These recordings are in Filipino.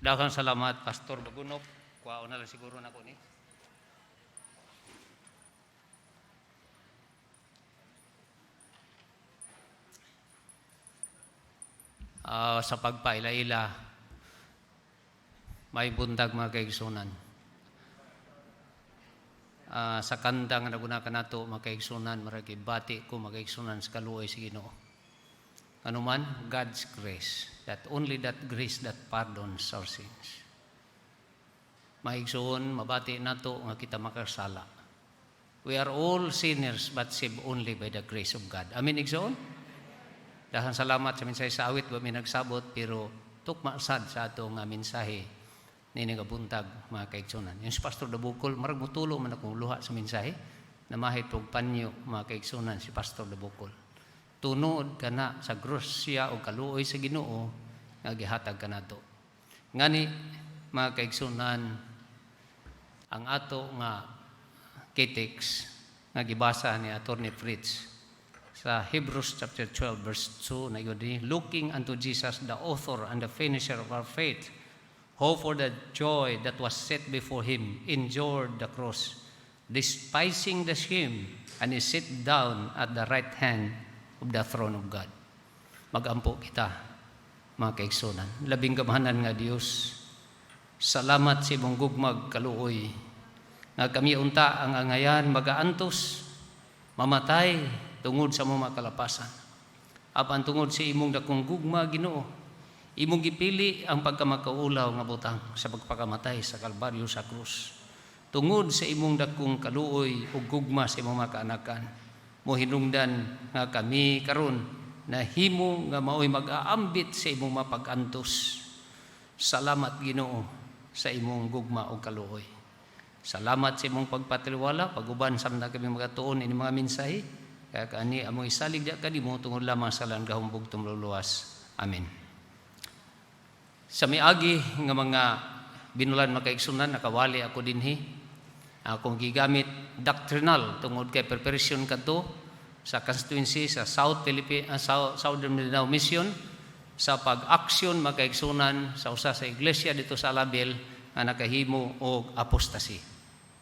Daghang salamat, Pastor Bagunop. Kuwaon na lang siguro na ko ni. Sa pagpaila-ila, may buntag mga kaigsunan. Sa kanta nga nagunakan nato mga kaigsunan, maragi bati ko mga kaigsunan sa kaluoy sa Ginoo. Ano man, God's grace, that only that grace that pardons our sins. Maigsoon, mabati nato nga kita makasala. We are all sinners but saved only by the grace of God. Amen, igsoon? Dahan salamat sa mensahe sa awit, ba may nagsabot, pero tukma sad sa ato nga mensahe ni nagabuntag mga kaigsunan. Yung si Pastor Dabukol, marag mutulo man akong luha sa mensahe, na mahit og panyo mga kaigsunan si Pastor Dabukol. Tunod ka na sa grosya o kaluoy sa Ginoo nga gihatag ka nato. Ngani mga kaigsunan, ang ato nga kitex nga gibasa ni Attorney Fritz sa Hebrews chapter 12 verse 2 na yun, looking unto Jesus, the author and the finisher of our faith, who for the joy that was set before him endured the cross, despising the shame, and is sit down at the right hand of the throne of God. Magampo kita, mga kaigsunan. Labing gamahanan nga Dios, salamat sa imong gugmag kaluoy, nga kami unta ang angayan magaantos, mamatay tungod sa mga kalapasan. Apan tungod sa imong dakong gugma Ginoo, imong gipili ang pagkamakauulaw nga butang sa pagpakamatay sa Kalbaryo sa krus. Tungod sa imong dakong kaluoy ug gugma sa imong mga kaanakan, mo hinungdan nga kami karon na himo nga maoy mag-aambit sa imong mapag-antos. Salamat Ginoo sa imong gugma ug kaluoy. Salamat sa imong pagpatiliwala, paguban samtang kami magatuon ini mga mensahe. Kaya kaani among isalig diya kanimo tungod lamang sa langgahong bugtong luluwas. Amen. Sa miagi nga mga binulan makaigsunan, nakawali ako dinhi. Akong gigamit doctrinal tungod kay preparation kadto sa constituency sa Southern Mindanao Mission sa pag-aksyon makaigsunan sa usa sa iglesia dito sa Alabel nga nakahimo og apostasy.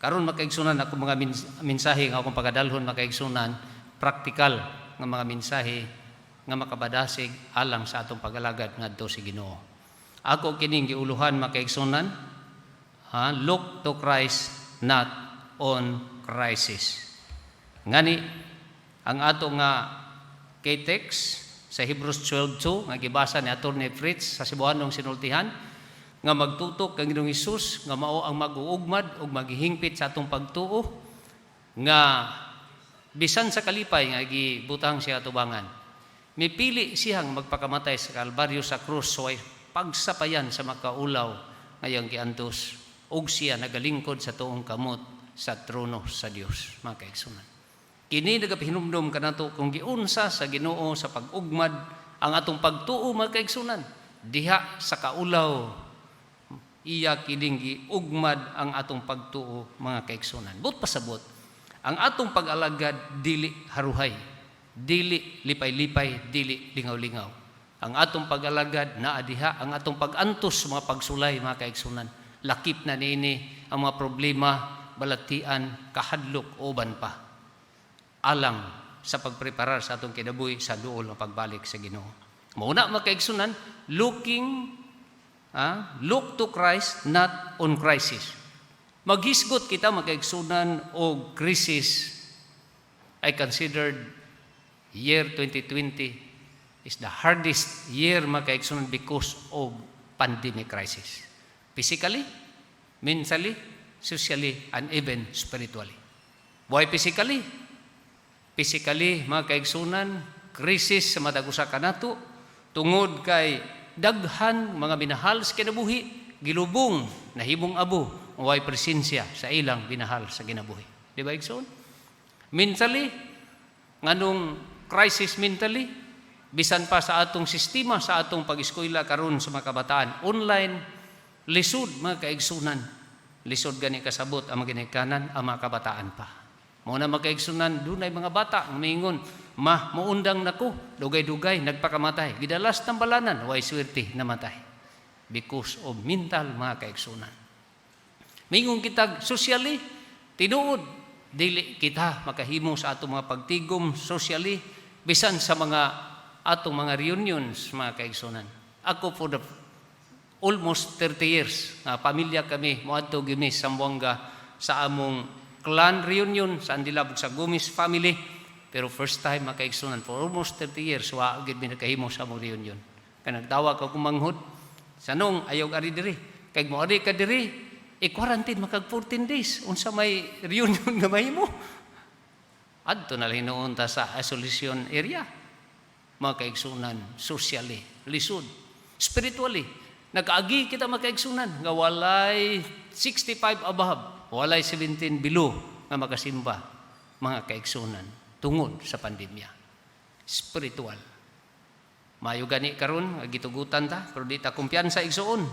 Karon makaigsunan ako mga mensahe nga akong pagadalhon makaigsunan, praktikal nga mga mensahe nga makabadasig alang sa atong pag-alagad ngadto sa Ginoo. Ako kining giuluhan makaigsunan, look to Christ, not on crisis. Ngani ang ato nga kitex sa Hebrews 12:2 nga gibasa ni Attorney Fritz sa Cebuanong sinultihan nga magtutok kang Ginoong Hesus nga mao ang mag-uugmad ug maghihingpit sa atong pagtuo nga bisan sa kalipay nga gibutang siya tubangan. Mipili siyang magpakamatay sa Kalbaryo sa krus so ay pagsapayan sa makaulaw ngayong giantos ug siya nagalingkod sa tuong kamot sa trono sa Dios. Mga kaigsunan, kini nagapahinumdom kanato kung giunsa sa Ginoo sa pag-ugmad ang atong pagtuo mga kaigsunan. Diha sa kaulaw iya kining giugmad ang atong pagtuo mga kaigsunan. But pasabot ang atong pag-alagad dili haruhay, dili lipay-lipay, dili lingaw-lingaw. Ang atong pag-alagad naa diha ang atong pag-antos mga pagsulay mga kaigsunan. Lakip na niini ang mga problema, balatian, kahadlok uban pa. Alang sa pagpreparar sa atong kinabuhi sa duol ng pagbalik sa Ginoo. Mauna mga kaigsunan, look to Christ, not on crisis. Maghisgot kita makaigsunan o crisis. I considered year 2020 is the hardest year makaigsunan because of pandemic crisis. Physically, mentally, socially, and even spiritually. Why physically? Physically, makaigsunan, krisis sa madagusa kanato, tungod kay daghan mga minahal sa kinabuhi, gilubong, nahimong abo, way presensya sa ilang binahal sa kinabuhi. Di ba, igsoon? Mentally, nganong crisis mentally, bisan pa sa atong sistema, sa atong pag-eskwela karon sa mga kabataan, online, lisod mga kaigsunan. Lisod gani kasabot ang mga ginikanan, ang mga kabataan pa. Muna mga kaigsunan, doon ay mga bata ang mingon, muundang nako, dugay-dugay, nagpakamatay. Gidalas ng balanan, way swerte namatay. because of mental, mga kaigsunan. Mingon kita socially, tinuod, dili kita makahimo sa atong mga pagtigom socially, bisan sa mga atong mga reunions, mga kaigsunan. Ako for the almost 30 years, pamilya kami, moadto gini sa Sambuanga sa among clan reunion, sa Andilabog sa Gumis family, pero first time mga kaigsunan, for almost 30 years, wa gid mi nakahimo sa among reunion. Kaya nagtawag ako kumanghod, sanong ayaw ari diri, kay mo ari ka diri, i-quarantine makag 14 days, unsa may reunion nga mahimo. Adto na lang noon ta sa isolation area, mga kaigsunan, socially, lisod, spiritually. Nag-agi kita mga kaigsunan, nga walay 65 above, walay 17 below, nga makasimba, mga kaigsunan, tungod sa pandemya. Spiritual. Mayo gani karon, gitugutan ta, pero di ta kumpiyansa igsuon.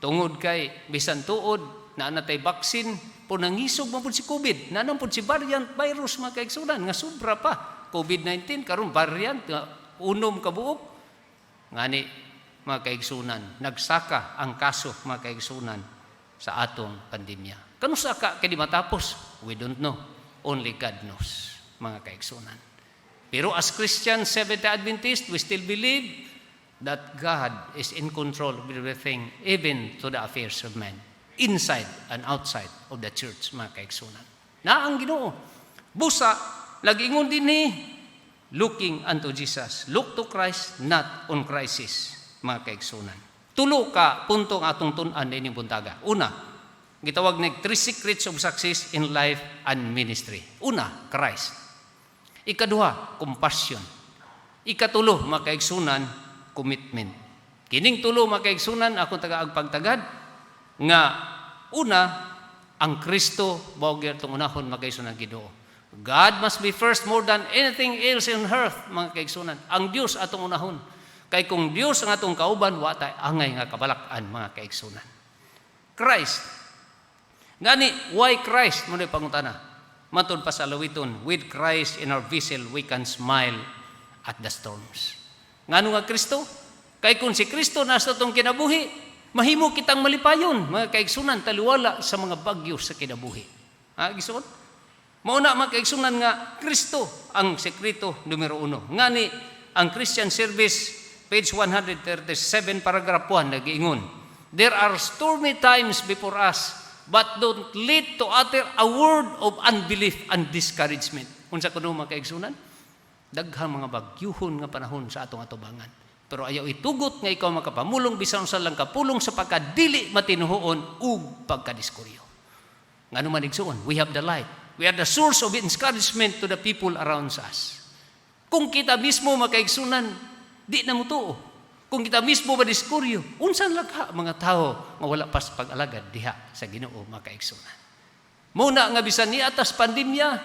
Tungod kay, bisan tuod, na natay baksin, po nangisog man po si COVID, nanan po si variant virus, mga kaigsunan, nga sobra pa. COVID-19, karon variant, unom kabuok. Ngani, mga kaigsunan, nagsaka ang kaso, mga kaigsunan, sa atong pandemya. Kano saka kay di matapos? We don't know. Only God knows, mga kaigsunan. Pero as Christians, Seventh-day Adventists, we still believe that God is in control of everything, even to the affairs of man, inside and outside of the church, mga kaigsunan. Na ang Ginoo, busa, lagi-ingon din ni, looking unto Jesus. Look to Christ, not on crisis, mga kaigsunan. Tulo ka puntong atong tun-an din yung buntaga. Una, gitawag na 3 secrets of success in life and ministry. Una, Christ. Ikaduha, compassion. Ikatulo, mga kaigsunan, commitment. Kining tulo, mga kaigsunan, akong taga-agpagtagad, nga una, ang Kristo, bawag itong unahon, mga kaigsunan, Ginoo. God must be first more than anything else in earth, mga kaigsunan. Ang Diyos atong unahon. Kay kung Diyos ang atong kauban, wa tay angay nga kabalakan, mga kaigsunan. Christ. Ngani, why Christ? Muna yung pangutana. Matod pa sa lawiton, with Christ in our vessel, we can smile at the storms. Ngano nga Kristo? Kay kung si Kristo nasa itong kinabuhi, mahimo kitang malipayon, mga kaigsunan, taliwala sa mga bagyo sa kinabuhi. Gisuon? Mauna, mga kaigsunan nga, Kristo ang sekreto numero 1. Ngani, ang Christian Service, page 137, paragraph 1, nag-iingon, there are stormy times before us, but don't lead to utter a word of unbelief and discouragement. Unsa kuno mga kaigsunan? Daghang mga bagyuhon nga panahon sa atong atubangan. Pero ayaw itugot nga ikaw makapamulong bisan sa lang kapulong sa pagkadili matinuhoon ug pagkadiskuryo. Ngano man igsuon? We have the light. We are the source of encouragement to the people around us. Kung kita mismo mga kaigsunan, di na mo tuo. Kung kita mismo madiskuryo, unsan lagha mga tao nga wala pas pag-alagad diha sa Ginoo, mga kaigsunan. Muna nga bisan ni atas pandemya,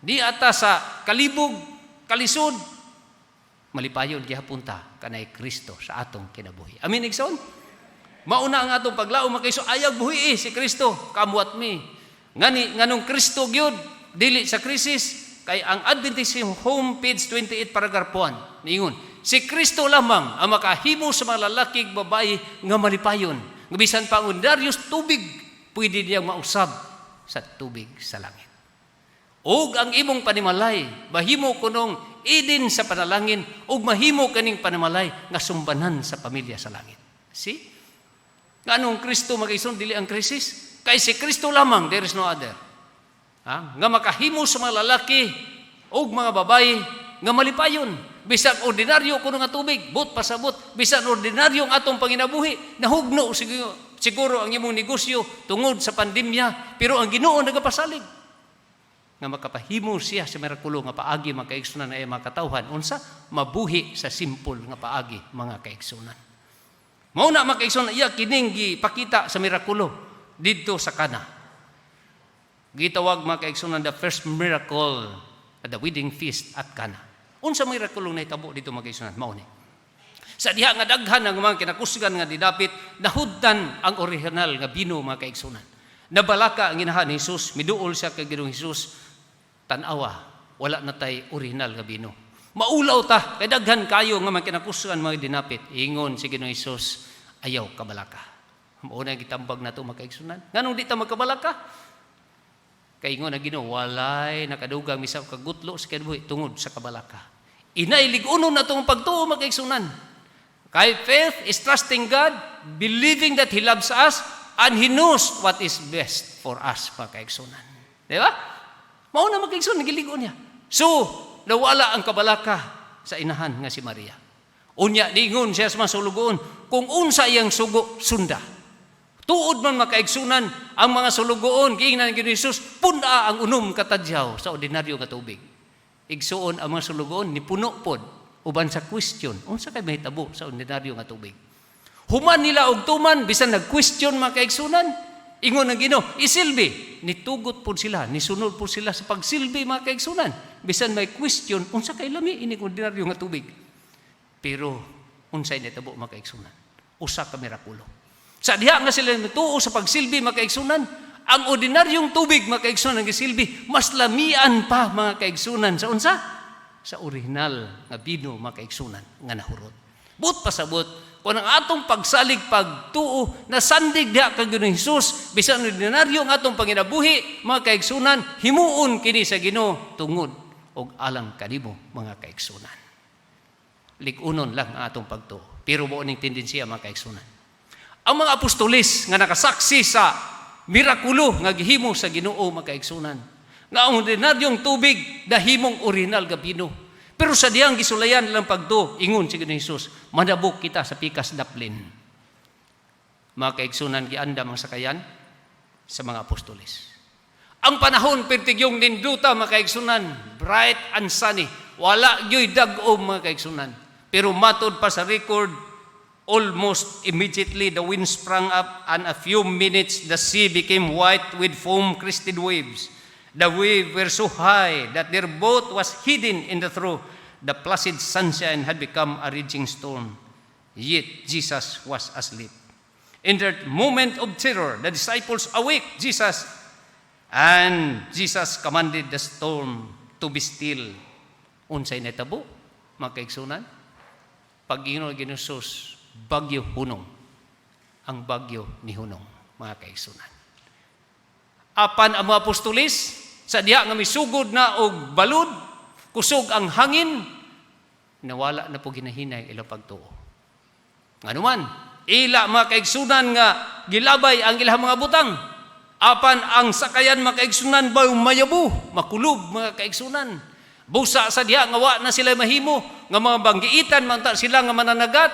ni atas sa kalibog, kalisod, malipayon gihapunta kanay Kristo sa atong kinabuhi. Amin igsoon? Mauna ang atong paglao, mga kaigsunan, ayag buhi si Kristo, come what me. Nganong Kristo gyud dili sa krisis, kay ang Adventist Home page 28 paragraph 1 niingon, si Kristo lamang ang makahimo sa mga lalaki ug babae nga malipayon. Nga bisan pa ang ordinaryos tubig, pwede niyang mausab sa tubig sa langit. Og ang imong panimalay, mahimo kunong idin sa panalangin, og mahimo kaning panimalay nga sumbanan sa pamilya sa langit. See? Nganong Kristo mag-ison dili ang krisis? Kay si Kristo lamang, there is no other. Nga makahimo sa mga lalaki og mga babae nga malipayon. Bisan ordinaryo kuno nga tubig, but pasabot. Bisan ordinaryo ang atong panginabuhi, nahugno siguro ang imong negosyo tungod sa pandemya, pero ang Ginoo nagapasalig nga makapahimo siya sa mirakulo nga paagi, mga kaigsunan, ay mga katawhan unsa mabuhi sa simple nga paagi, mga kaigsunan. Mao na, mga kaigsunan, iya kining gipakita sa mirakulo didto sa Kana. Gitawag, mga kaigsunan, the first miracle at the wedding feast at Kana. Unsa mirakulong nahitabo dito, mga kaigsunan? Mao ni. Sa diha nga daghan ang mga kinakusgan nga didapit, nahuddan ang original nga bino, mga kaigsunan. Nabalaka ang ginahan ni Jesus, miduol siya kay Ginoong Jesus, tanawa, wala na tay original nga bino. Maulaw ta, kay daghan kayo nga mga kinakusgan mga dinapit. Ingon si Ginoong Jesus, ayaw kabalaka. Mauna gitambag na ito makaigsunan. Nganong di ta magkabalaka? Kay ingon na Ginoo, walay nakadugang misaw kagutlo sa kinabuhi tungod sa kabalaka. Inailigunon na itong pagtuo makaigsunan. Kay faith is trusting God, believing that He loves us, and He knows what is best for us makaigsunan. Di ba? Mauna makaigsunan, nagiligon niya. So, nawala ang kabalaka sa inahan nga si Maria. Unya, diingon siya sa mga sulugoon, kung unsa iyang sugo, sunda. Tuod man makaigsunan ang mga sulugoon, giingnan ni Jesus, puna ang unom katadyaw sa ordinaryo nga tubig. Igsuon ang mga sulugoon, ni puno pod, uban sa question, unsa kay mahitabo sa ordinaryo nga tubig. Human nila og tuman, bisan nag-question makaigsunan, ingon ng Ginoo, isilbi, nitugot pod sila, nisunod pod sila sa pagsilbi makaigsunan. Bisan may question, unsa kay lami ini ordinaryo nga tubig. Pero unsay nitabo makaigsunan? Usa ka mirakulo. Sa diha nga sila natuo sa pagsilbi makaigsunan, ang ordinaryong tubig makaigsunan nga silbi, mas lamian pa mga kaigsunan sa unsa? Sa original nga bino makaigsunan nga nahurot. But pasabot, kung ang atong pagsalig pagtuo, nasandig diha kang Ginoong Hesus, bisan ordinaryo ang atong panginabuhi, mga kaigsunan, himuon kini sa Ginoo tungod og alang kanimo mga kaigsunan. Ligunon lang ang atong pagtuo. Pero buo ning tendensiya mga kaigsunan. Ang mga apostolis nga nakasaksi sa mirakulo nga gihimo sa Ginoo mga kaigsunan. Nga ang ordinaryong tubig dahimong original nga bino. Pero sa diyang gisulayan lang pagtuo, ingon si Ginoong Hesus, manabok kita sa pikas daplin. Mga kaigsunan gianda mga sakayan sa mga apostolis. Ang panahon pertigyong ninduta mga kaigsunan, bright and sunny. Wala gyoy dag-om mga kaigsunan. Pero matod pa sa record, almost immediately the wind sprang up, and a few minutes the sea became white with foam-crested waves. The waves were so high that their boat was hidden in the through. The placid sunshine had become a raging storm. Yet Jesus was asleep. In that moment of terror, the disciples awake Jesus, and Jesus commanded the storm to be still. Unsay natabo, mga kaigsunan? Pag-ingon ni Jesus, bagyo hunong. Ang bagyo ni hunong, mga kaigsunan. Apan ang mga apostolis, sa diha nga misugod na og balod, kusog ang hangin, nawala na po ginahinay ilang pagtuo. Nganuman, ila mga kaigsunan nga gilabay ang ilang mga butang. Apan ang sakayan mga kaigsunan ba mayabu, makulob mga kaigsunan. Busa sa diha nga wa na sila mahimo, nga mga banggiitan manta sila nga mananagat,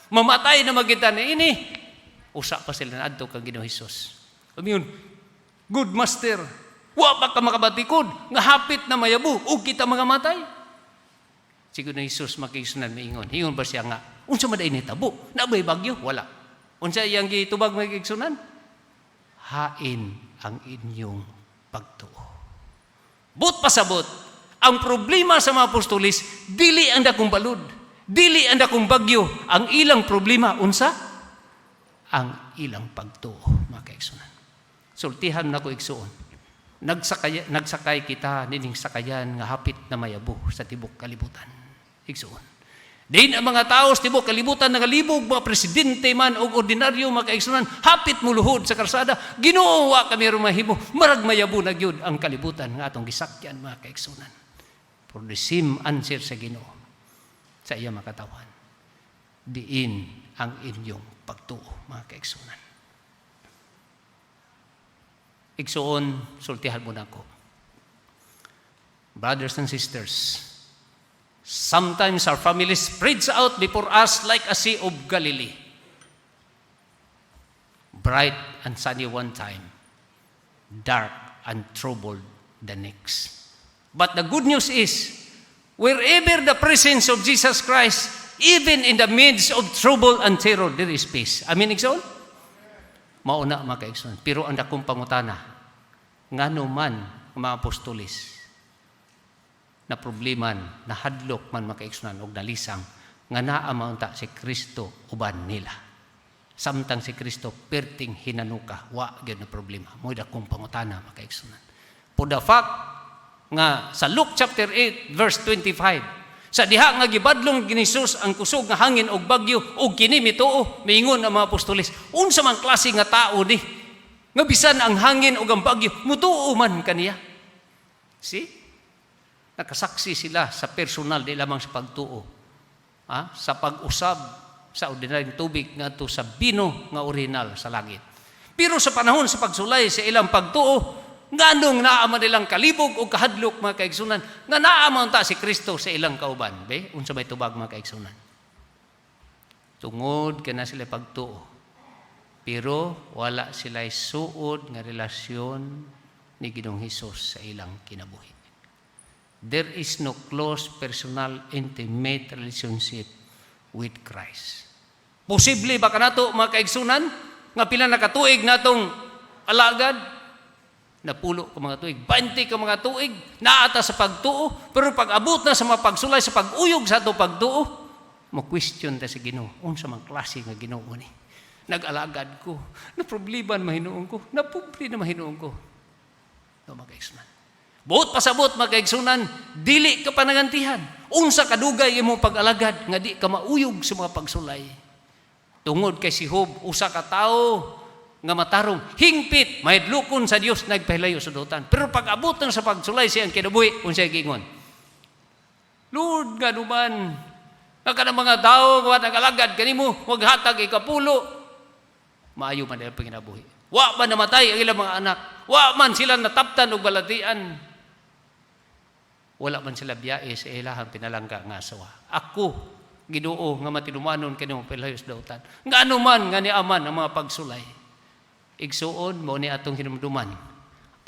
mamatay na magitan na ini. Usa pa sila na adto kang Ginoong Hesus. Umiyon, good master, wa ba ka makabatikod, nga hapit na mayabu, o kita mga matay? Si Ginoong Hesus makigsunan maingon. Hingon ba siya nga, unsa man ini tabo? Nabay bagyo? Wala. Unsa iyang gitubag makigsunan? Hain ang inyong pagtuo. But pasabot, ang problema sa mga apostolis, dili ang dakong balod, dili ang dakong bagyo. Ang ilang problema, unsa? Ang ilang pagtuo, mga kaigsunan. Sultihan na ko igsuon. Nagsakay kita, nining sakayan, nga hapit na mayabu sa tibok kalibutan. Igsuon. Din ang mga tao sa tibok kalibutan, nagalibog, mga presidente man o ordinaryo, mga kaigsunan, hapit muluhod sa karsada, Ginoo kami rumahimo, marag mayabu na gyud ang kalibutan nga atong gisakyan, mga kaigsunan. For the same answer sa Ginoo sa iya makatawan, diin ang inyong pagtuo, mga kaigsunan. Igsuon, sultihan mo na ko. Brothers and sisters, sometimes our family spreads out before us like a sea of Galilee. Bright and sunny one time, dark and troubled the next. But the good news is, wherever the presence of Jesus Christ, even in the midst of trouble and terror, there is peace. Amen, igsoon? Mauna, mga kaigsoon. Pero ang dakong pangutana, ngano man, mga apostolis, na probleman, na hadlok man, mga kaigsoon, o nalisang, nga naamaunta si Kristo uban nila. Samtang si Kristo perting hinanuka, wa gyud na problema. Mo'y dakong pangutana, mga kaigsoon. For the fact nga sa Luke chapter 8 verse 25, Sa diha nga gibadlong ni Jesus ang kusog nga hangin og bagyo ug kini mituo, miingon ang mga apostoles, unsa man klase nga tao ni nga bisan ang hangin ug ang bagyo mutuo man kaniya. See? Nakasaksi sila sa personal di lamang sa pagtuo. Sa pag-usab sa ordinaryong tubig ngadto sa bino nga original sa langit. Pero sa panahon sa pagsulay sa ilang pagtuo, nganong naama nilang kalibog o kahadlok mga kaigsunan, nga naama ta si Kristo sa ilang kauban. Unsa may tubag mga kaigsunan? Tungod ka na sila pagtuo, pero wala sila suod nga relasyon ni Ginoong Hesus sa ilang kinabuhi. There is no close, personal, intimate relationship with Christ. Posible ba kanato mga kaigsunan nga pila nakatuig natong alagad? Napulo ka mga tuig, 20 ka mga tuig, naata sa pagtuo, pero pag abot na sa mga pagsulay, sa pag-uyog sa ato pagtuo, mo-question ta sa Ginoo, unsa man klase nga Ginoo ni? Nag-alagad ko, na problema na mahinuon ko, na publi na mahinuon ko. No, mga kaigsunan. Buot pasabot mga kaigsunan, dili ka panangantihan. Unsa kadugay imong pag-alagad, nga di ka mauyog sa mga pagsulay. Tungod kay si Job, usa ka tawo, nga matarong, hingpit, mahidlukon sa Dios, nagpahilayo sa dutan. Pero pag abot na sa pagsulay siyang kinabuhi, kung siya gingon, Lord, nga naman, nga ka ng mga tao, nga nag-alagad kanimo, wag hatag ikapulo, maayo man nila panginabuhi. Wa man namatay ang ilang mga anak, wa man sila nataptan o balatian, wala man sila biyae sa ilahang pinalangga nga asawa. Ako, Ginoo, nga matinumanon kanimo pahilayo sa dutan. Nga anuman nga niaman ang mga pagsulay. Igsuon mo ni atong hinumduman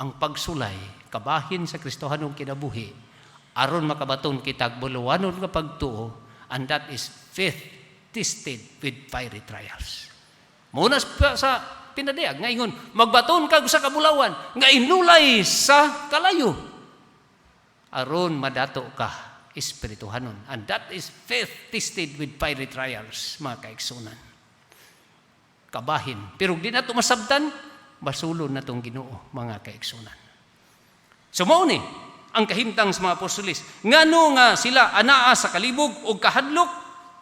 ang pagsulay kabahin sa Kristohanong kinabuhi aron makabaton kitag buluwanon nga pagtuo, and that is faith tested with fiery trials. Muna sa pinadiag nga ingon magbaton kag sa kabulawan nga inulay sa kalayo aron madato ka espirituhanon, and that is faith tested with fiery trials mga kaigsunan. Kabahin. Pero di na ito masabtan, basulon na itong Ginoo, mga kaigsunan. So mao ni, ang kahimtang sa mga apostoles, ngano nga sila anaa sa kalibog o kahadlok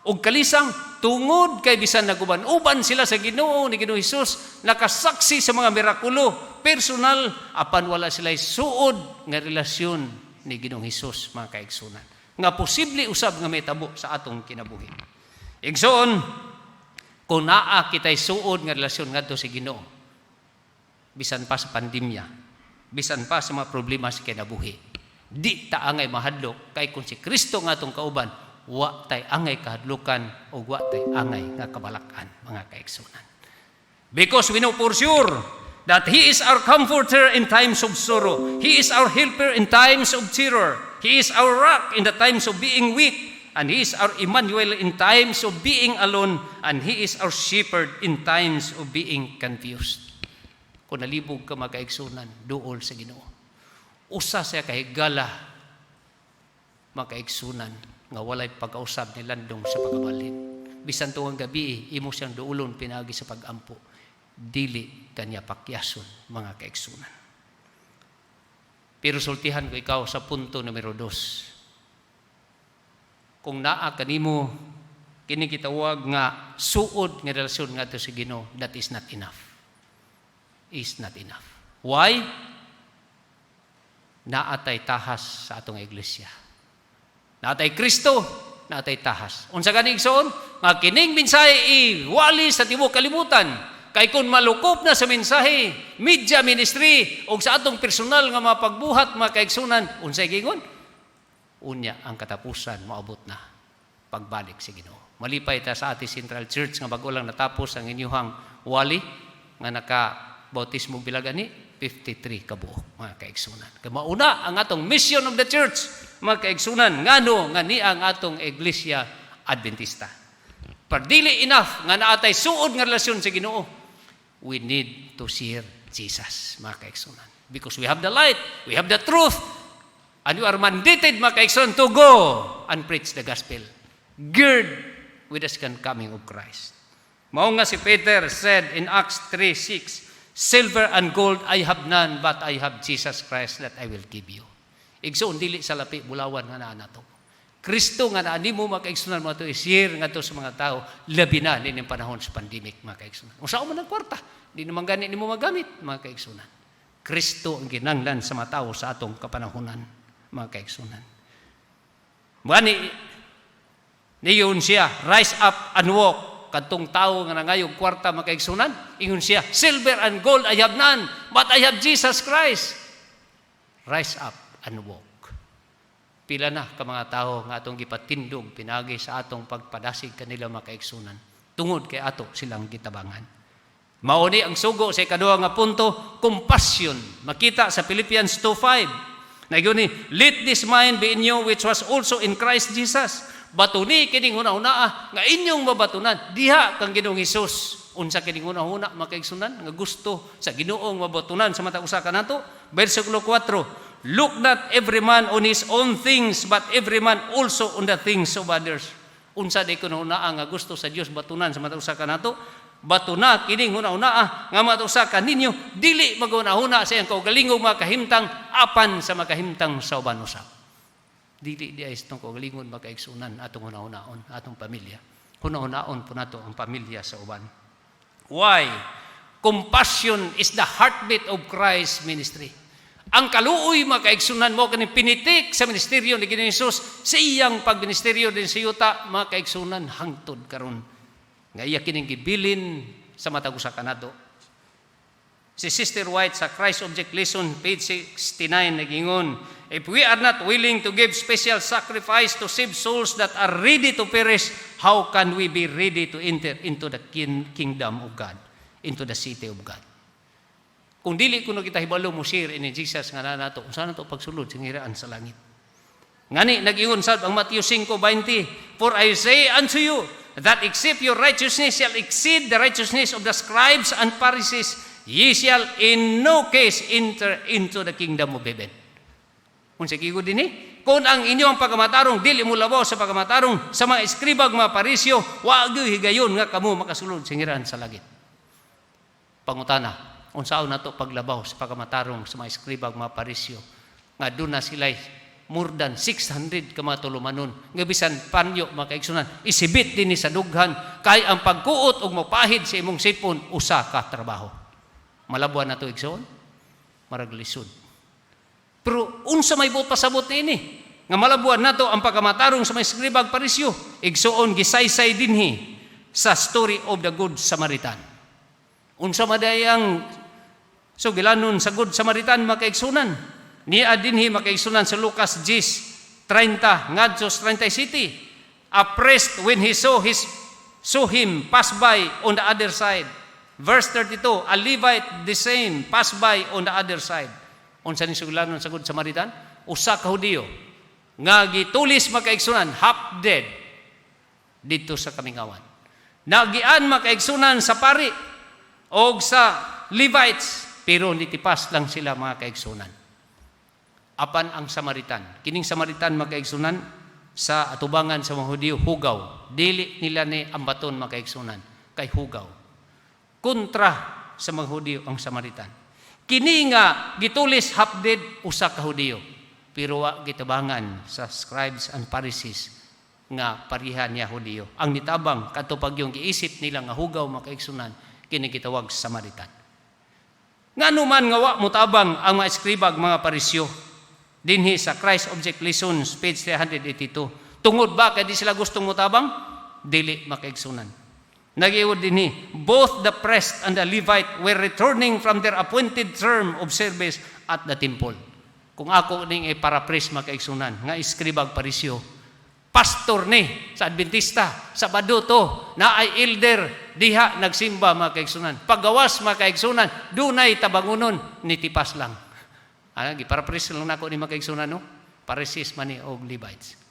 o kalisang tungod kay bisan naguban-uban sila sa Ginoo ni Ginoong Hesus, nakasaksi sa mga mirakulo, personal, apan wala sila suod nga relasyon ni Ginoong Hesus, mga kaigsunan. Nga posible usab nga may tabo sa atong kinabuhi. Igsoon, kung naa kita'y suod nga relasyon ngadto sa Ginoo, bisan pa sa pandemya, bisan pa sa mga problema sa kinabuhi, di ta angay mahadlok kay kung si Kristo nga atong kauban, wa tay angay kahadlukan o wa tay angay nga kabalakan, mga kaigsunan. Because we know for sure that He is our comforter in times of sorrow. He is our helper in times of terror. He is our rock in the times of being weak. And He is our Emmanuel in times of being alone, and He is our shepherd in times of being confused. Kung nalibog ka mga kaigsunan, duol sa Ginoo. Usa siya kahigala, mga kaigsunan, nga walay pagkausab ni landong sa pagabalhin. Bisan tuwang gabi, imo siyang duulon pinagi sa pagampo. Dili kanya pakyason, mga kaigsunan. Pero sultihan ko ikaw sa punto numero 2. Kung naa kanimo kini kitawag nga suod nga relasyon ngadto sa Ginoo, that is not enough. Is not enough. Why? Naatay tahas sa atong iglesia. Naatay Kristo, naatay tahas. Unsa gani igsoon? Nga kining mensahe iwali sa tibuok kalibutan. Kay kung malukop na sa mensahe, media ministry o sa atong personal nga mga pagbuhat, mga kaigsunan, unsay gingon? Unya ang katapusan, maabot na pagbalik sa Ginoo. Malipay ta sa ating Central Church nga bago lang natapos ang inyuhang wali nga naka-bautismo bilagani, 53 kabuok, mga kaigsunan. Kaya mauna ang atong mission of the church, mga kaigsunan, ngano nga ni ang atong Iglesia Adventista. Pardili enough nga naatay suod nga relasyon sa Ginoo, we need to share Jesus, mga kaigsunan. Because we have the light, we have the truth, and you are mandated, mga kaigsoon, to go and preach the gospel. Gird with the second coming of Christ. Mao nga si Peter said in Acts 3:6, silver and gold I have none, but I have Jesus Christ that I will give you. Igsoon, dili sa lapi, bulawan nga na nato. Kristo nga na mo makaigsunan mo ito i-share nga ito sa mga tao, labi na din yung panahon sa pandemic, mga kaigsunan. Kung saan mo nagkwarta, di naman ganit ni mo magamit, mga kaigsunan. Kristo ang ginanglan sa mga tao sa atong kapanahunan, mga kaigsunan. Niyon siya, rise up and walk. Kadtong tao nga nangayog kwarta, mga kaigsunan, ingon siya, silver and gold I have none, but I have Jesus Christ. Rise up and walk. Pila na ka mga tao nga atong gipatindog pinagi sa atong pagpadasig kanila mga kaigsunan. Tungod kay ato silang gitabangan. Mauni ang sugo sa ikaduha nga punto, compassion. Makita sa Philippians 2:5. Nagyuni, let this mind be in you which was also in Christ Jesus. Batuni kining una-una nga inyong mabatunan diha kang Ginoong Hesus. Unsa kining una-una mga kaigsunan nga gusto sa Ginoong mabatunan sa mata usa kanato. Bersikulo 4. Look not every man on his own things, but every man also on the things of others. Unsa di kuno una nga gusto sa Dios batunan sa mata usa kanato, batuna kining una-una nga mata usa kaninyo dili maguna-una sa iyang kaugalingong makahimtang apan sa makahimtang sa uban usab. Dili di ay itong kaugalingon makaigsunan atong una-unaon atong pamilya. Una-unaon po nato ang pamilya sa uban. Why? Compassion is the heartbeat of Christ's ministry. Ang kaluoy makaigsunan mo kaning pinitik sa ministeryo ni Ginoong Hesus sa iyang pagministeryo din sa yuta makaigsunan hangtod karon. Nga iya kining gibilin sa matag usa kanato. Si Sister White sa Christ Object Lesson page 69 nagingon, if we are not willing to give special sacrifice to save souls that are ready to perish, how can we be ready to enter into the kingdom of God, into the city of God? Kung dili kuno kita hibalo mo share ini Jesus nga na nato, unsa nato pagsulod sa ngiraan sa langit. Ngani nag-ingon sad ang Matthew 5:20, for I say unto you that except your righteousness shall exceed the righteousness of the scribes and Pharisees, ye shall in no case enter into the kingdom of heaven. Unsa gigo dinhi? Kung ang inyong pagkamatarong dili mo labaw sa pagkamatarong sa mga eskribag mga parisyo, wa gyud higayon nga kamo makasulod sa ngiraan sa langit. Pangutana, unsaon nato paglabaw sa pagkamatarong sa mga eskribag mga parisyo nga doon na sila more than 600 ka mga tulumanon nga bisan panyo mga kaigsunan isibit din sa dughan kay ang pagkuot og mapahid sa imong sipon usa ka trabaho. Malabuan na to igsoon marag lisod. Pero unsa may buot pasabot niini nga malabuan nato ang pagkamatarong sa mga eskribag parisyo igsoon gisaysay dinhi sa story of the Good Samaritan. Unsa madayang so gilanon sa Good Samaritan makaigsunan. Niya dinhi makaigsunan sa Lucas 10:30 ngadto 30 city. A priest when he saw him pass by on the other side. Verse 32, a Levite the same pass by on the other side. Unsa ni suglanon sa Good Samaritan? Usa ka Hudiyo nga gitulis makaigsunan half dead dito sa kamingawan. Nagian makaigsunan sa pari og sa Levites pero nitipas lang sila mga kaigsunan. Apan ang Samaritan, kining Samaritan mga kaigsunan sa atubangan sa mga Hudiyo, hugaw. Dili nila ni ambaton mga kaigsunan, kay hugaw. Kontra sa mga Hudiyo ang Samaritan. Kini nga gitulis hapded usa ka Hudiyo, pero wa gitabangan sa scribes and Pharisees nga parihan niya Hudiyo. Ang nitabang kadto pag yung giisip nila nga hugaw mga kaigsunan, kini gitawag Samaritan. Ngano man nga wa mutabang ang mga eskribag mga parisyo dinhi sa Christ Object Lessons page 382. Tungod ba kay di sila gustong mutabang? Dili makaigsunan. Nagiud dinhi, both the priest and the Levite were returning from their appointed term of service at the temple. Kung ako ning i-paraphrase makaigsunan nga eskribag parisyo, pastor ni sa Adventista, sa Baduto, na ay elder, diha nagsimba mga kaigsunan. Paggawas mga kaigsunan, dunay tabangunon, nitipas lang. Giparaphrase lang nako ni mga kaigsunan, no? Pharisees man ni og Levites.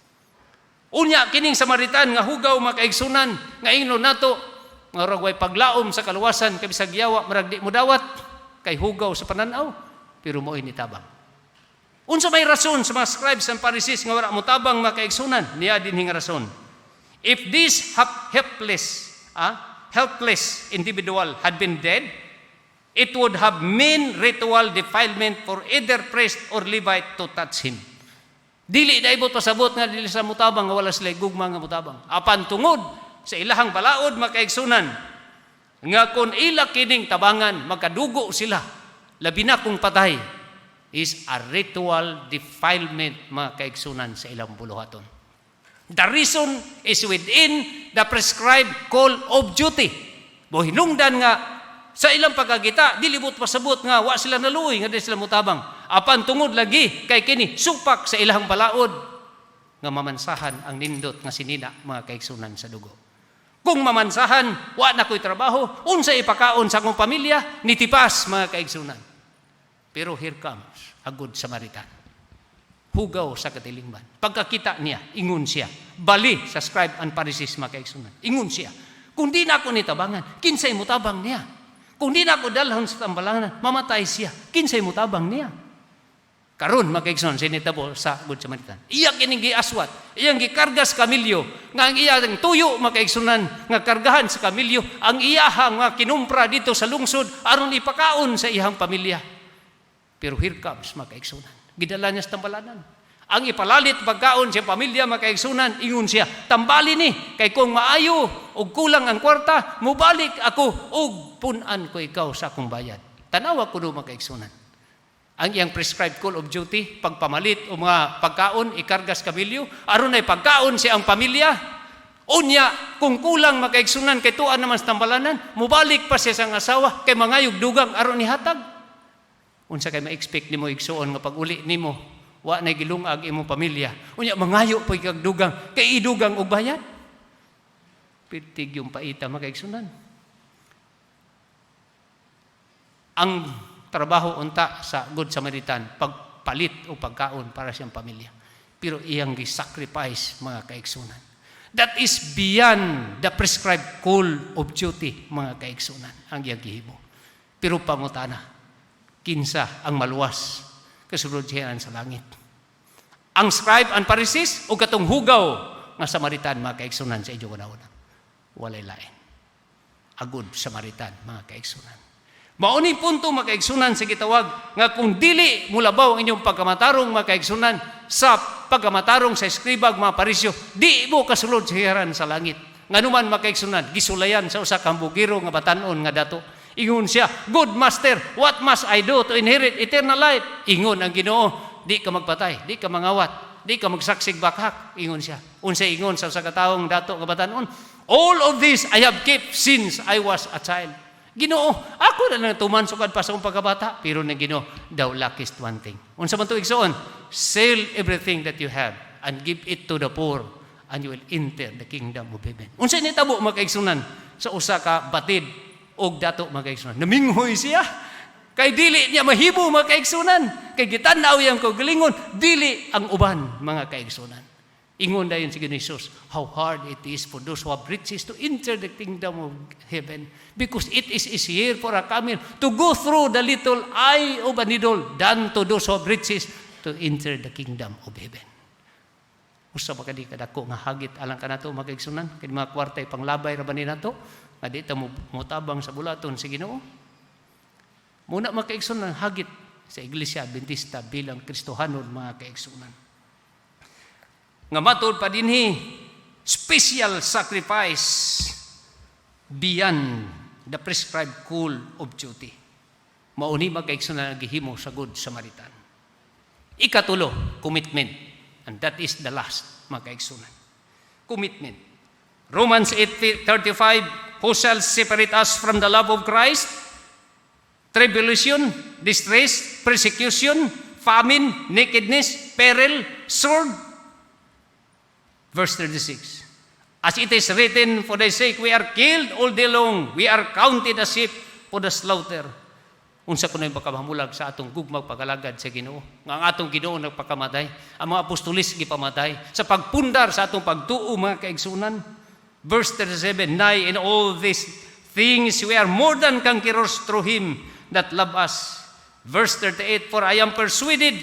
Unya, kining Samaritan nga hugaw mga kaigsunan, nga ingnon nato, nga ragway paglaom sa kaluwasan, kabisag yawa, marag di mo dawat, kay hugaw sa pananaw, pero mo'y nitabang. Unsa may rason sa mga scribes and Pharisees nga wala mo tabang mga kaigsunan? Niya din hing rason. If this helpless individual had been dead, it would have mean ritual defilement for either priest or Levite to touch him. Dili na ibot pasabot nga dili sa mutabang nga wala sila gugma nga mutabang. Apan tungod sa ilahang balaod makaigsunan nga kung ila kining tabangan magkadugo sila labi na kung patay is a ritual defilement mga kaigsunan sa ilang buluhaton. The reason is within the prescribed call of duty. Bohinungdan nga sa ilang pagkagita, dilibot pasabot nga wa sila naluoy nga di sila mutabang. Apan tungod lagi kay kini supak sa ilang balaod nga mamansahan ang nindot nga sinina mga kaigsunan sa dugo. Kung mamansahan, wa na ko'y trabaho, unsa ipakaon sa akong pamilya, nitipas mga kaigsunan. Pero here comes a good Samaritan. Hugaw sa katilingban. Pagkakita niya, ingon siya. Bali sa scribe and Pharisees mga kaigsunan. Ingon siya. Kung di na ako nitabangan, kinsay mutabang niya? Kung di na ako dalhan sa tambalangan, mamatay siya. Kinsay mutabang niya? Karon mga kaigsunan, sinitabo sa good Samaritan. Iya kining giaswat, iyang gikarga sa kamilyo, nga ang iyang tuyo mga kaigsunan, nga kargahan sa kamilyo, ang iyahang nga kinumpra dito sa lungsod, aron ipakaon sa iyang pamilya. Pero here comes mga kaigsunan. Gidala niya sa tambalanan. Ang ipalalit pagkaon sa pamilya mga kaigsunan, ingon siya, tambali ni, kay kung maayo o kulang ang kwarta, mubalik ako o punan ko ikaw sa akong bayad. Tanawa ko do mga kaigsunan. Ang iyang prescribed call of duty, pagpamalit o mga pagkaon, ikargas kamilyo, aron ay pagkaon siya ang pamilya. Unya, kung kulang mga kaigsunan, kay tuan naman sa tambalanan, mubalik pa siya sa asawa, kay mangayog dugang aron ihatag. Unsa kay ma-expect nimo igsuon nga pag-uli nimo wa na gilungag imong pamilya. Unya mangayo pa kag dugang kay idugang og bayad. Pitig yung paita makaigsunan. Ang trabaho unta sa Good Samaritan pagpalit o pagkaon para sa pamilya. Pero iyang gi-sacrifice mga kaigsunan. That is beyond the prescribed call of duty mga kaigsunan ang iyang gihimo. Pero pangutana kinsa ang maluwas kasulod siya sa langit. Ang scribe and Pharisees o katong hugaw nga Samaritan mga kaigsunan sa inyo una-una. Walay lain. A good Samaritan mga kaigsunan. Mauni punto mga kaigsunan sa gitawag nga kung dili mulabaw ang inyong pagkamatarong mga kaigsunan sa pagkamatarong sa eskribag mga Parisyo, di mo kasulod siya sa langit. Nganuman mga kaigsunan, gisulayan sa usa ka bugiro nga batanon nga dato. Ingon siya, good master, what must I do to inherit eternal life? Ingon ang Ginoo, di ka magpatay, di ka mangawat, di ka magsaksig bakhak. Ingon siya. Unsa ingon sa kataong dato nga batanon? All of this I have kept since I was a child. Ginoo, ako na lang tumansukad pa sa akong pagkabata. Pero na Ginoo, thou lackest one thing. Unsa man to igsoon? Sell everything that you have and give it to the poor and you will enter the kingdom of heaven. Unsa ni tabo makaigsunan sa usa ka batid og dato makaigsunan. Naminghoy siya. Kay dili niya mahibo mga kaigsunan. Kay gitanaw yang kagalingon, dili ang uban mga kaigsunan. Ingon dayon si Jesus, how hard it is for those who have riches to enter the kingdom of heaven, because it is easier for a camel to go through the little eye of a needle than to those who have riches to enter the kingdom of heaven. Usa pa kadi kadako nga hagit alang kanato mga kaigsunan, kay mga kwartay panglabay ra ba ni nato? Nga di ta mutabang sa bulaton si Ginoo. Muna mga kaigsunan hagit sa Iglesia Adventista bilang Kristohanon mga kaigsunan. Nga matod pa dinhi special sacrifice beyond the prescribed call of duty. Mauni mga kaigsunan ang gihimo sa Good Samaritan. Ikatulo, commitment. And that is the last mga kaigsunan. Commitment. Romans 8:35, who shall separate us from the love of Christ? Tribulation, distress, persecution, famine, nakedness, peril, sword. Verse 36. As it is written, for thy sake we are killed all day long. We are counted as sheep for the slaughter. Unsa kuno yung pagkamamulag sa atong gugmag pagalagad sa Ginoo. Nga ang atong Ginoo nagpakamatay. Ang mga apostolis gipamatay. Sa pagpundar sa atong pagtuo mga kaigsunan. Verse 37, nay in all these things we are more than conquerors through Him that love us. Verse 38, for I am persuaded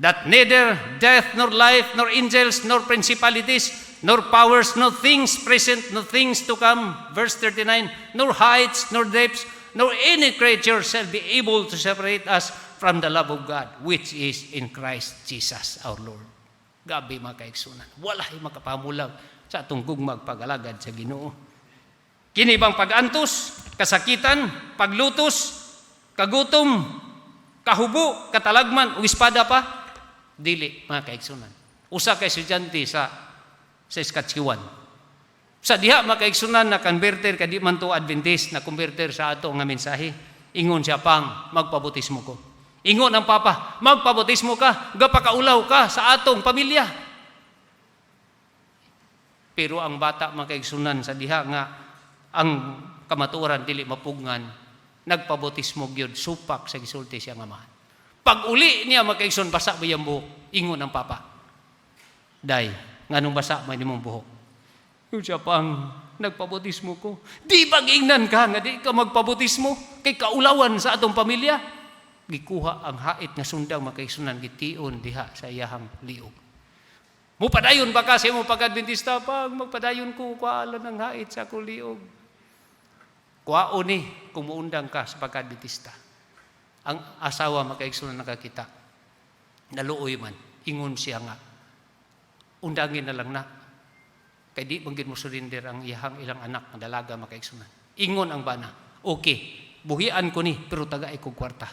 that neither death, nor life, nor angels, nor principalities, nor powers, nor things present, nor things to come. Verse 39, nor heights, nor depths, nor any creature shall be able to separate us from the love of God, which is in Christ Jesus our Lord. Gabi mga kaigsunan. Walay makapamulag sa atong gugmag pag-alagad sa Ginoo. Kini bang pag-antos, kasakitan, paglutos, kagutom, kahubo, katalagman, o espada pa? Dili mga kaigsunan. Usa ka estudyante sa Saskatchewan. Sa diha mga kaigsunan na converter ka di man to Adventist na converter sa ato nga mensahe. Ingon siya pang magpabutismo ko. Ingon ang papa, magpabutismo ka, gapakaulaw ka sa atong pamilya. Pero ang bata mga kaigsunan sa diha nga ang kamatuoran dili mapugngan, nagpabutismo gyud supak sa gisulti siya nga amahan. Pag uli niya mga kaigsunan basa ba yang buhok, ingon ang papa. Day, nganong basa man imong buhok? Yung siya pang nagpabutismo ko. Di ba giingnan ka nga di ka magpabutismo? Kay kaulawan sa atong pamilya. Gikuha ang hait nga sundang makaigsunan gitiun diha sa iyahang liog. Mupadayon ba kasi mo pag-Adventista? Pag magpadayon ko, kuala ng hait sa akong liog. Kuwao ni kung muundang ka sa pag-Adventista. Ang asawa makaigsunan nakakita. Naluoy man. Ingon siya nga. Undangin na lang na. Kaya di banggit mo surrender ang ilang anak na dalaga makaigsunan. Ingon ang bana, okay, buhian ko ni, pero tagaay kong kwarta.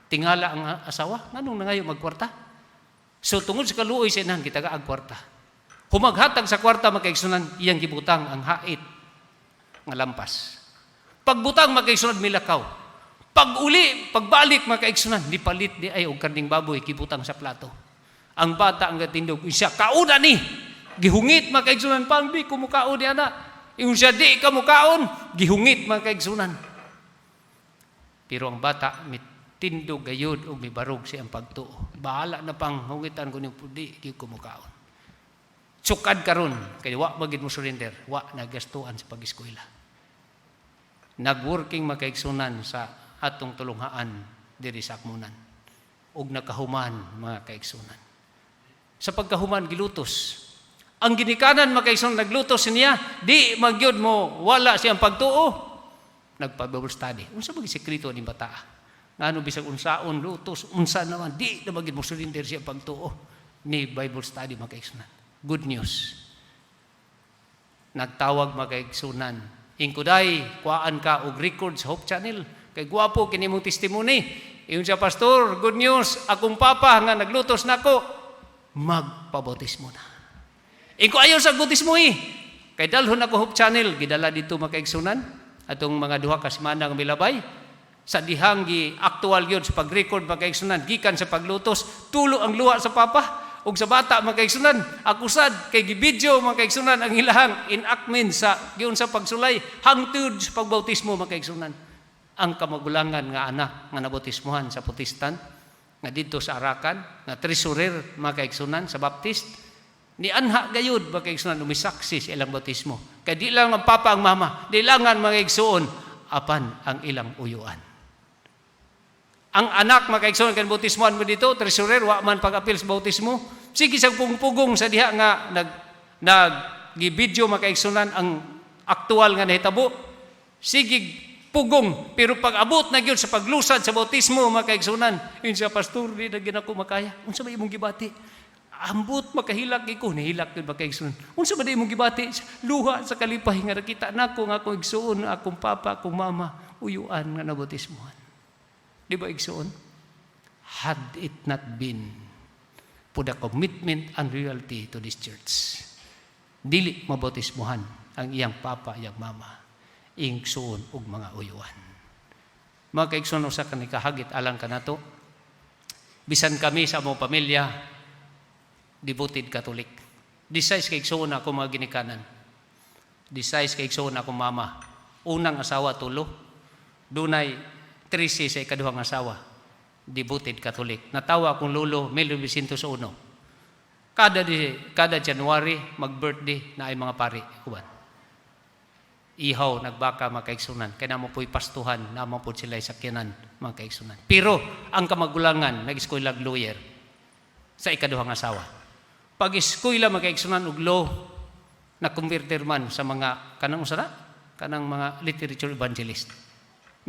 Tingala ang asawa, nanong na ngayon magkwarta? So tungod sa kaluoy sa inahan, kita ang kwarta. Humaghatag sa kwarta makaigsunan, iyang gibutang ang hait nga lampas. Pagbutang makaigsunan, milakaw. Pag uli, pagbalik makaigsunan, di palit di ay og karning baboy, gibutang sa plato. Ang bata ang gatindog, siya, kauna ni! Gihungit makaigsunan pang di kumukaon di anak. Yung siya di kamukaon, gihungit makaigsunan. Pero ang bata mitindog gayud o mibarog siyang pagtuo. Bahala na pang hungitan ko niyo di kumukaon. Sukad karon kay wa magid mo surrender, wa nagastuan sa pag-eskwela. Nagworking makaigsunan sa atong tulunghaan diri sa Akmunan. Og nakahuman mga kaigsunan. Sa pagkahuman gilutos. Ang ginikanan makaigsunan naglutos niya, di magyud mo wala siyang pagtuo. Nagpa-Bible study. Unsa ba gisekreto ni bata? Ngano bisag unsaon lutos, unsa naman di na magid mo surrender siya pagtuo ni Bible study makaigsunan. Good news. Nagtawag makaigsunan. Ingkuday kuaan ka og record sa Hope Channel. Kay guwapo kini mong testimony. Ingon siya, pastor, good news, akong papa nga naglutos nako, magpabautismo na. Iko ayaw sa bautismo Kay dalhon ako Hope Channel, gidala dito makaigsunan, atong mga duha ka semana nga milabay, sa dihang gi actual gyud sa pag-record makaigsunan, gikan sa paglutos, tulo ang luha sa papa, ug sa bata makaigsunan, akusad, kay gibidyo makaigsunan ang ilahang enactment sa giun sa pagsulay, hangtod sa pagbautismo makaigsunan. Ang kamagulangan nga anak nga nabautismohan sa Protestant, nga dito sa Arakan, nga treasurer makaigsunan sa Baptist, ni anha gayud makaigsunan umisaksi sa ilang bautismo. Kay di lang ang papa ang mama, di langan makaigsuon apan ang ilang uyuan. Ang anak makaigsuon kan bautismohan mo dito, treasurer wa man pag-apil sa bautismo. Sige sang pugong sa diha nga gibidyo makaigsunan ang aktual nga nahitabo. Sige pugong, pero pag abot na gyud sa paglusad sa bautismo makaigsunan, insa pastor di na ginako makaya. Unsa ba imong gibati? Ambot makahilak iko, nahilak yun makaigsuon. Unsa ba di mong gibati? Luha sa kalipay nga nakita nako nga akong igsuon, akong papa, akong mama, uyuan nga nabautismohan. Di ba igsuon? Had it not been for the commitment and loyalty to this church, dili mabautismohan ang iyang papa, iyang mama, igsuon og mga uyuan. Mga kaigsuon, usa ka ni kahagit alang ka nato. Bisan kami sa among pamilya, devoted Catholic. Disais kay igsuon ako mga ginikanan. Disais kay igsuon ako mama. Unang asawa tulo. Dunay 13 sa ikaduhang asawa. Devoted Catholic. Natawa akong lolo 1901. Kada January mag-birthday na ay mga pari. Kuban. Ihaw nagbaka mga kaigsunan. Kaya naman po'y pastuhan, naman po sila sakyanan mga kaigsunan. Pero ang kamagulangan nag-eskwela lawyer sa ikaduhang asawa. Pag-eskwela makaigsunan og law na converter man sa mga kanang mga literature evangelist.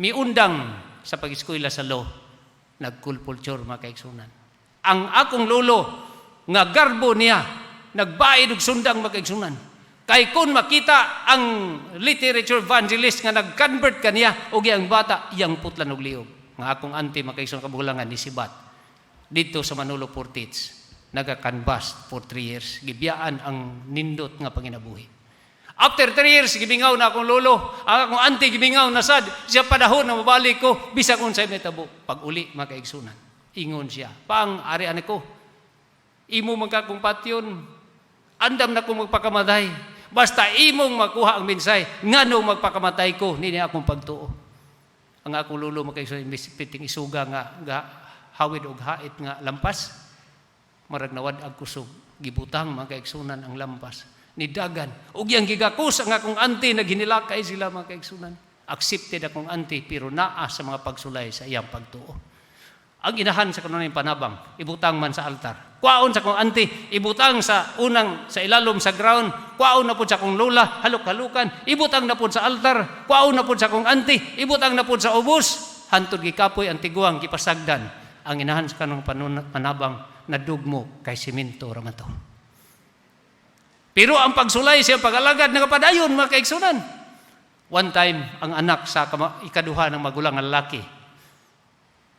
Miundang sa pag-eskwela sa law, nag-culture makaigsunan. Ang akong lolo nga garbo niya nagbayad og sundang makaigsunan. Kay kung makita ang literature evangelist nga nag-convert kaniya og iyang bata, iyang putlan og liog. Nga akong auntie makaigsunan kabulangan ni Sibat dito sa Manolo Portits, naga-canvas for 3 years. Gibiyaan ang nindot nga panginabuhi. After 3 years, gibingaw na akong lolo. Ang akong auntie gibingaw na sad. Siya padahon na mabalik ko. Bisa kung sa'yo may tabo. Pag uli, makaigsunan. Ingon siya. Pang ari-ani ko. Imo magkakong patyon. Andam na kong magpakamatay. Basta imong makuha ang minsay. Ngano magpakamatay ko. Nini akong pagtuo. Ang akong lolo makaigsunan. Piting isuga nga hawid og hait nga lampas. Marag nawad ang kusog. Gibutang makaigsunan ang lampas. Nidagan. Og yang gigakus ang akong auntie naghinilakay sila mga kaigsunan. Accepted akong auntie pero naa sa mga pagsulay sa iyang pagtuo. Ang inahan sa kanunay panabang, ibutang man sa altar. Kwaon sa akong auntie, ibutang sa ilalom sa ground. Kwaon na po sa akong lola, haluk-halukan. Ibutang na po sa altar. Kwaon na po sa akong auntie, ibutang na po sa ubos. Hantod gikapoy ang tiguang gipasagdan. Ang inahan sa kanunay panabang, nadugmo kay simento ramato. Pero ang pagsulay siya, pag-alagad, nakapadayon, mga kaigsunan. One time, ang anak sa ikaduha ng magulang ang lalaki,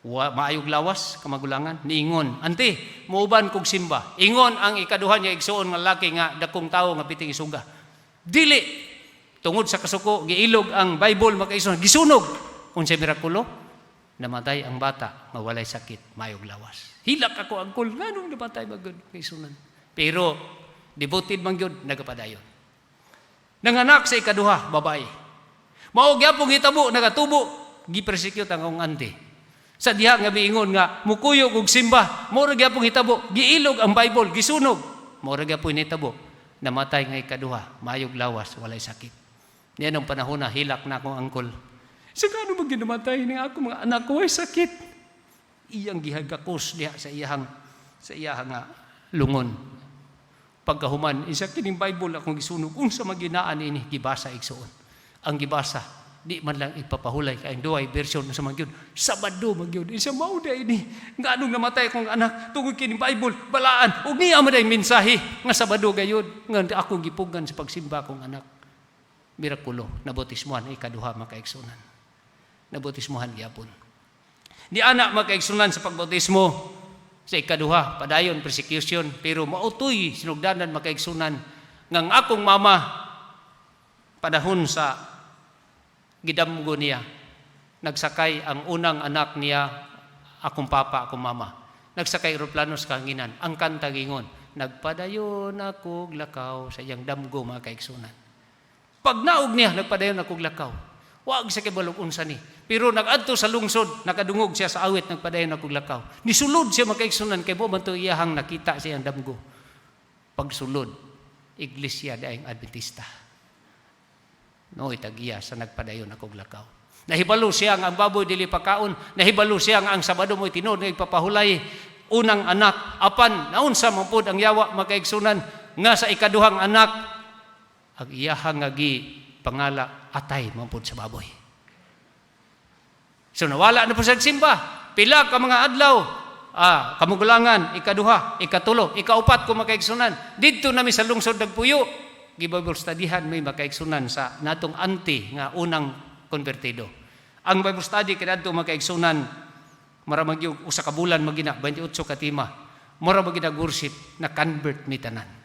maayog lawas, kamagulangan, niingon, ante, muuban kong simba. Ingon ang ikaduha niya, igsuon ng lalaki nga, dakong tao nga piting isuga. Dili, tungod sa kasuko, giilog ang Bible, mga kaigsunan, gisunog. Kung siya mirakulo, namatay ang bata, mawalay sakit, maayog lawas. Hilak ako ang kul, ganun namatay, mga kaigsunan. Pero, devoted man yun, nagapadayon. Nanganak sa ikaduha, babae. Mao gyapon gitabo, nagatubo, gi-persecute ang akong auntie. Sa diha nga miingon nga, mukuyog og simba, mao ra gyapon hitabo, giilog ang Bible, gisunog. Mao ra gyapon hitabo, namatay nga ikaduha, mayog lawas, walay sakit. Niyan ang panahon na hilak na akong angkol. Sa kano mag ginamatay ni ako mga anak ko ay sakit. Iyang gihagakos diha sa iyang nga lungon. Pagkahuman, isa kining Bible akong gisunog, unsa maginaan ini, gibasa igsuon. Ang gibasa, di man lang ipapahulay, kaya duay version sa magyud, Sabado magyud, isa mauda ini, nga anong namatay akong anak, tungod kining Bible, balaan, ug niya man ay mensahe, nga Sabado gayud, nga ako gipugan sa pagsimba kong anak. Mirakulo, nabotismuhan, ikaduha makaigsunan. Nabotismuhan gyapon. Di anak makaigsunan sa pagbotismo, sa ikaduha, padayon, persecution, pero mautoy, sinugdanan, makaigsunan, ngang akong mama, padahon sa gidamgo niya, nagsakay ang unang anak niya, akong papa, akong mama, nagsakay aeroplano sa kahanginan, ang kanta gingon, nagpadayon ako lakaw sa iyang damgo, mga kaigsunan. Pag naog niya, nagpadayon ako lakaw, wag sa kibalog unsa ni. Pero nag-adto sa lungsod, nakadungog siya sa awit, nagpadayon ako lakaw. Nisulod siya makaigsunan kay mo man to iyahang nakita siya ang damgo. Pagsulod, iglesia daing Adventista. No itagiya sa nagpadayon ako lakaw. Nahibalo siya ang baboy dili pakaon, nahibalo siya ang Sabado mo tinud nagpapahulay unang anak apan naunsa man pud ang yawa makaigsunan nga sa ikaduhang anak ang iyahang nga pangala atay mampud sa baboy. So nawala na po sa simba. Pila ka mga adlaw, kamugulangan, ikaduha, ikatulo, ikaupat ko makaigsunan. Dito nami sa lungsod Dagpuyo, gi-Bible studyhan may makaigsunan sa natong auntie nga unang konvertido. Ang Bible study kadto makaigsunan maramag yung usa ka bulan magina 28 ka tima. Mura magina worship na convert mi tanan.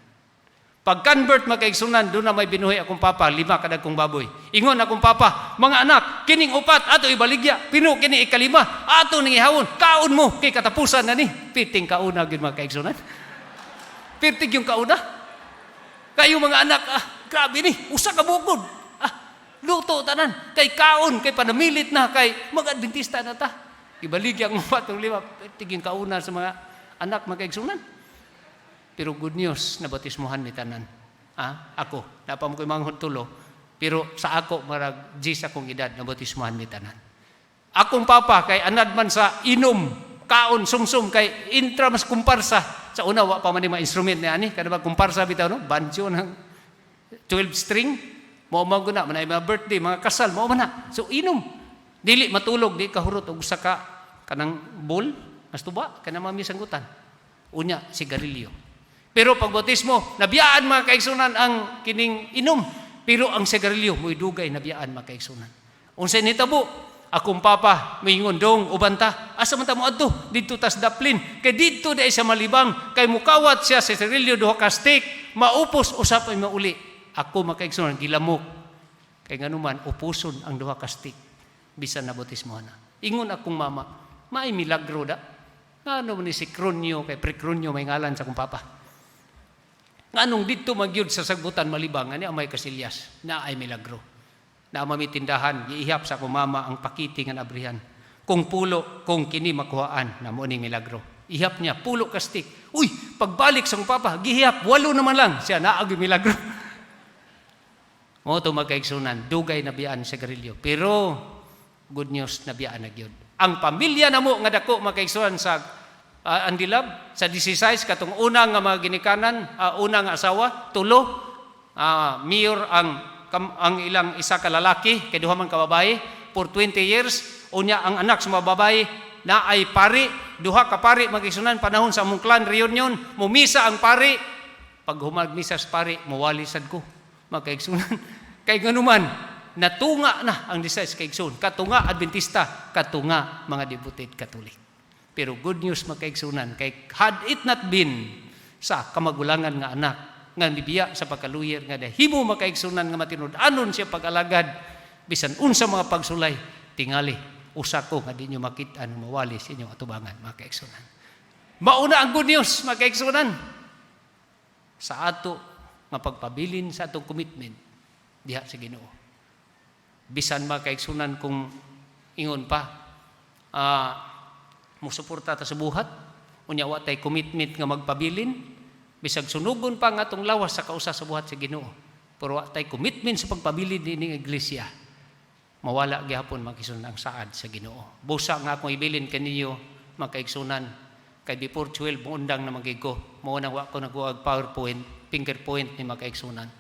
Pag convert makaigsunan, doon na may binuhay akong papa, 5 kadag kong baboy. Ingon akong papa, mga anak, kining upat, ato ibaligya, pino kini ikalima, ato nang ihawon, kaon mo, kay katapusan na ni. Piting kauna, yun mga kaigsunan. Piting yung kauna. Kayo mga anak, grabe ni, usa ka bukod. Luto tanan, kay kaon, kay panamilit na, kay mga Adventista na ta. Ibaligya akong upat, 5, piting yung kauna sa mga anak mga kaigsunan. Pero good news, nabatismuhan ni tanan. Ako, napamo ko mga tulo, pero sa ako, marag G's akong edad, nabatismuhan ni tanan. Akong papa, kay anad man sa inom, kaon, sumsum, kay intra mas kumparsa. Sa una, wa pa man yung mga instrument na ani, kada ba kumparsa bitaw, no? Banjo ng 12 string, mao na, manay mga birthday, mga kasal, mao man na. So inom, dili matulog, di kahurot, og saka kanang bowl, mas tuba, kanang mami sanggutan. Unya, sigarilyo. Pero pagbautismo, nabiyaan mga kaigsunan ang kining inom. Pero ang sigarilyo, mo'y dugay nabiyaan mga kaigsunan. Unsay nitabo, akong papa, mingon dong, ubanta, asa man ta mo adto, dito tas daplin, kay dito dahil sa malibang, kay mukawat siya sa sigarilyo, duha ka stick, maupos, usapay mauli. Ako mga kaigsunan, gilamok. Kay nganuman, upuson ang duha ka stick, bisan na bautismo na. Ingon akong mama, may milagro da. Nga ni si Cronio, kay Pre-Cronio, may ngalan sa akong papa. Nganong dito magyud sa sagbutan malibang, ani amay kasilyas, na ay milagro. Na mamitindahan, giihap sa akong mama ang pakiti nga abrihan. Kung pulo, kung kini makuhaan, na mo ning milagro. Ihap niya, pulo ka stick. Uy, pagbalik sa akong papa, gihap, 8 naman lang. Siya, naagi milagro. Mo ito magkaigsunan, dugay na biyaan sa garilyo. Pero, good news na biyaan na gyud. Ang pamilya na mo nga dako magkaigsunan sa Andilab, sa 16, katong unang nga mga ginikanan, unang asawa, 3, mayor ang ilang isa ka lalaki, kay duha man ka babae, for 20 years, unya ang anak sa mga babae, na ay pari, duha ka pari, magkaigsunan, panahon sa among clan reunion, mumisa ang pari, pag humagmisa sa pari, mawalisad ko, magkaigsunan, kay ganuman, natunga na ang 16 kaigsun, katunga Adventista, katunga mga devoted Katolik. Pero good news makaigsunan, kay had it not been sa kamagulangan nga anak, nga nibiya sa pagkaluyer, nga himo makaigsunan nga matinud-anon siya pag-alagad, bisan unsa mga pagsulay, tingali, usa ko nga di nyo makita ang mawali sa inyong atubangan, makaigsunan. Mauna ang good news, makaigsunan, sa ato nga pagpabilin sa atong commitment, diha sa Ginoo. Bisan makaigsunan kung ingon pa, musuporta ta sa buhat, unya wa tay commitment nga magpabilin, bisag sunugon pa nga atong lawas sa kausa sa buhat sa Ginoo. Pero wa tay commitment sa pagpabilin dining iglesia, mawala gyapon makisunan ang saad sa Ginoo. Busa nga akong ibilin kaninyo makaigsunan, kay before 12 muundang na magigo, mao nang wa ko nagbuag PowerPoint, fingerpoint ni makaigsunan.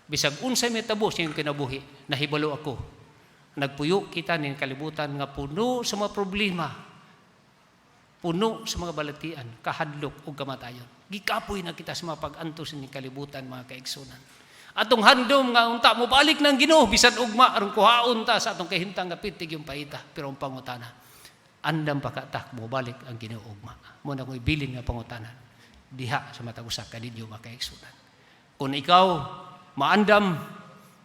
Bisag unsay metabo sa iyong kinabuhi, nahibalo ako. Nagpuyo kita ning kalibutan nga puno sa mga problema, puno sa mga balatian, kahadlok o kamatayon. Gikapoy na kita sa mga pag-antos ni kalibutan, mga kaigsunan. Atong handom nga unta mo balik ng Ginoo, bisan ugma aron kuhaon ta sa atong kahintang nga pitig yung paita, pero ang pangutana, andam pa katak mo balik ang Ginoo ugma. Mo na ko'y bilin nga pangutanan, diha sa matag usa ka ninyo, mga kaigsunan. Kung ikaw maandam,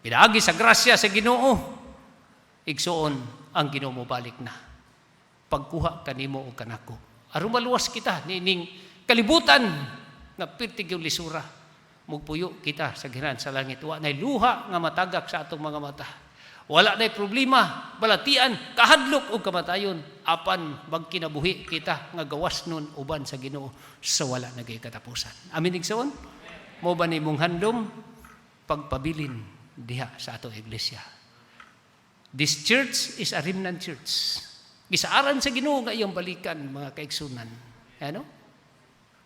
pinaagi sa grasya sa Ginoo, igsuon ang Ginoo mo balik na. Pagkuha kanimo o kanako. Aron maluwas kita nining kalibutan nga pirtig yung lisura. Mugpuyo kita sa giran sa langit. Wa nay luha nga matagak sa atong mga mata. Wala nay problema, balatian, kahadlok o kamatayon. Apan magkinabuhi kita nga gawas nun uban sa Ginoo sa wala nagay katapusan. Amin igsoon? Mo ba nimong handom pagpabilin diha sa atong iglesia? This church is a remnant church. Gisaaran sa Ginoo nga iyang balikan, mga kaigsunan. Ano?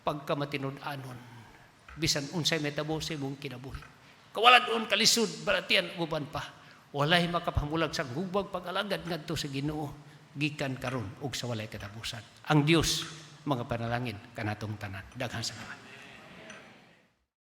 Pagka matinud-anon, bisan unsay metabo sa imong kinabuhi. Kawalan doon kalisod, balatian, uban pa. Walay makapamulag sa hubag pag-alagad ngadto sa Ginoo, gikan karon ug sa walay katapusan. Ang Dios, mga panalangin kanatong tanan. Daghang salamat.